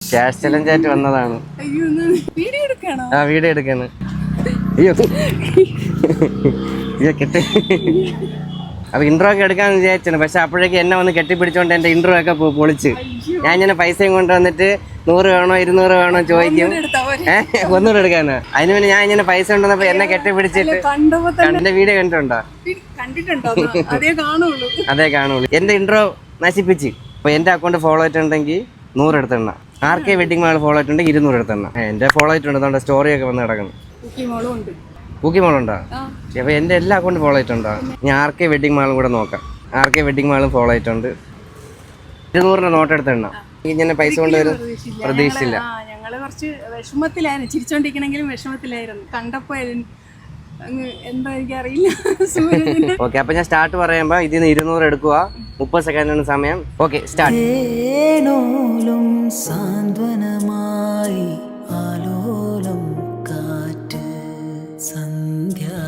Cash challenge ആയിട്ട് വന്നതാണ്. ആ വീഡിയോ എടുക്കാണ്. അയ്യോ അയ്യോ കെട്ടി. അപ്പൊ ഇൻട്രോ ഒക്കെ എടുക്കാന്ന് വിചാരിച്ചാണ്. പക്ഷെ അപ്പോഴേക്ക് എന്നെ വന്ന് കെട്ടിപ്പിടിച്ചോണ്ട് എന്റെ ഇൻട്രോ ഒക്കെ പൊളിച്ച്. ഞാൻ ഇങ്ങനെ പൈസയും കൊണ്ടുവന്നിട്ട് 100 വേണോ 200 വേണോ ചോദിക്കും. ഒന്നുകൂടെ എടുക്കാനാ. അതിന് വേണ്ടി ഞാൻ ഇങ്ങനെ പൈസ കൊണ്ടുവന്നപ്പോ എന്നെ കെട്ടിപ്പിടിച്ചിട്ട്. എന്റെ വീഡിയോ കണ്ടിട്ടുണ്ടോ? അതേ കാണുള്ളൂ. എന്റെ ഇൻട്രോ നശിപ്പിച്ച്. അപ്പൊ എന്റെ അക്കൗണ്ട് ഫോളോ ആയിട്ടുണ്ടെങ്കിൽ 100 എടുത്തെണ്ണ. ആർക്കെ വെഡിങ് മാൾ ഫോളോ ആയിട്ടുണ്ടെങ്കിൽ 200 എടുത്തെണ്ണ. എന്റെ ഫോളോ ആയിട്ടുണ്ട്. സ്റ്റോറി ഒക്കെ വന്ന് കിടക്കുന്നു. കുക്കി മോളുണ്ടോ? അപ്പൊ എന്റെ എല്ലാ അക്കൗണ്ടും ഫോളോ ആയിട്ടുണ്ടോ? ഞാൻ ആർക്കെ വെഡിങ് മാളും കൂടെ നോക്കാം. ആർക്കെ വെഡിങ് മാളും ഫോളോ ആയിട്ടുണ്ട്. 200 നോട്ട് എടുത്തെണ്ണ. ഇങ്ങനെ പൈസ കൊണ്ടുവരും പ്രതീക്ഷിച്ചില്ല. ഞങ്ങള് കുറച്ച് വിഷമത്തിലായിരുന്നു. ചിരിച്ചോണ്ടിരിക്കണെങ്കിലും വിഷമത്തിലായിരുന്നു. കണ്ടപ്പോ എന്താ എനിക്കറിയില്ല. ഓക്കെ, അപ്പൊ ഞാൻ സ്റ്റാർട്ട് പറയുമ്പോ ഇതിന് 200 എടുക്കുക. 30 സെക്കൻഡാണ് സമയം. Okay, start.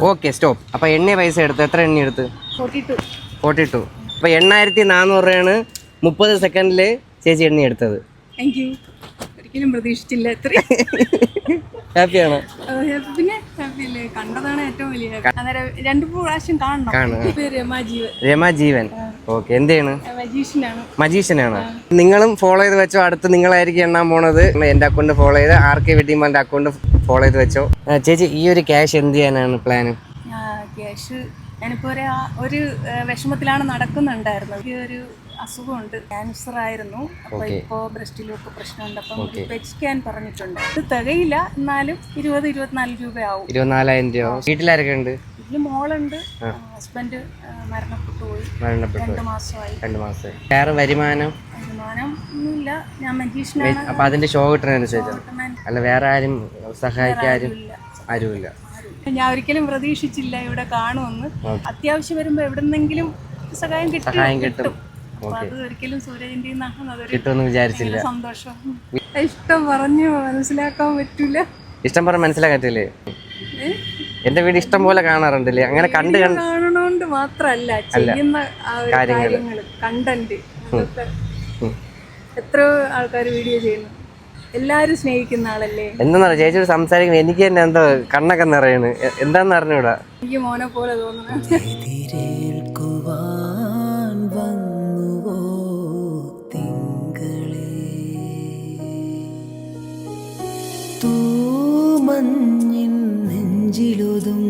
Okay, stop. അപ്പൊ എണ്ണ പൈസ എടുത്ത് എത്ര എണ്ണ എടുത്ത്? 42. അപ്പൊ 8400 രൂപയാണ് 30 സെക്കൻഡില് ചേച്ചി എണ്ണ എടുത്തത്. ഒരിക്കലും പ്രതീക്ഷിച്ചില്ല. ഹാപ്പിയാണോ? പിന്നെ ഹാപ്പിയല്ലേ. കണ്ടതാണ് ഏറ്റവും വലിയ. അന്നേരം 2 പ്രാവശ്യം കാണണം. രമാജീവൻ. ഓക്കെ, എന്താണ്? മജീഷ്യനാണ്. നിങ്ങളും ഫോളോ ചെയ്ത് വെച്ചോ. അടുത്ത് നിങ്ങളായിരിക്കും എണ്ണാൻ പോണത്. എന്റെ അക്കൗണ്ട് ഫോളോ ചെയ്ത് ആർക്കെ വെഡിങ് മാളിന്റെ അക്കൗണ്ട് ഫോളോ ചെയ്ത് വെച്ചോ. ചേച്ചി, ഈ ഒരു ക്യാഷ് എന്ത് ചെയ്യാനാണ് പ്ലാന്? ക്യാഷ് ഞാനിപ്പോ ഒരു വിഷമത്തിലാണ് നടക്കുന്നുണ്ടായിരുന്നത്. ഒരു അസുഖമുണ്ട്, ക്യാൻസർ ആയിരുന്നു. അപ്പൊ ഇപ്പോ ബ്രസ്റ്റിലൊക്കെ പ്രശ്നമുണ്ട്. അപ്പം സ്കാൻ പറഞ്ഞിട്ടുണ്ട്. ഇത് തികയില്ല, എന്നാലും 20-24 രൂപയാവും. 24,000 രൂപ. വീട്ടിലാരൊക്കെ ഉണ്ട്? വീട്ടില് മോളുണ്ട്. ഹസ്ബൻഡ് മരണപ്പെട്ടു പോയി. 2 മാസമായി. വേറെ വരുമാനം ഒന്നുമില്ല. ഞാൻ മജീഷ്യനാണ്. അപ്പൊ അതിന്റെ ഷോ കിട്ടുന്നതിനനുസരിച്ച് അല്ല, വേറെ ആരും സഹായിക്കാരും ആരുമില്ല. ഞാൻ ഒരിക്കലും പ്രതീക്ഷിച്ചില്ല ഇവിടെ കാണുമെന്ന്. അത്യാവശ്യം വരുമ്പോ എവിടെന്നെങ്കിലും സഹായം കിട്ടും. അപ്പൊ അത് ഒരിക്കലും സൂര്യന്റെ കിട്ടുമെന്ന് വിചാരിച്ചില്ല. സന്തോഷം. ഇഷ്ടം പറഞ്ഞു മനസ്സിലാക്കാൻ പറ്റൂല. ഇഷ്ടം പറഞ്ഞ മനസ്സിലാക്കാൻ പറ്റില്ലേ? എന്റെ വീട് ഇഷ്ടം പോലെ കാണാറുണ്ടല്ലേ? അങ്ങനെ കാണണോണ്ട് മാത്രല്ല, ചെയ്യുന്ന കാര്യങ്ങള്, കണ്ടന്റ്, എത്രയോ ആൾക്കാർ വീഡിയോ ചെയ്യുന്നു. എല്ലാരും സ്നേഹിക്കുന്ന ആളല്ലേ. എന്താ ചേച്ചിയോട് സംസാരിക്കുമ്പോ എനിക്ക് തന്നെ എന്തോ കണ്ണൊക്കെ നിറയണ്. എന്താന്ന് അറിഞ്ഞൂടാ. എനിക്ക് മോനെ പോലെ തോന്നുന്നു. നെഞ്ചിലൊതും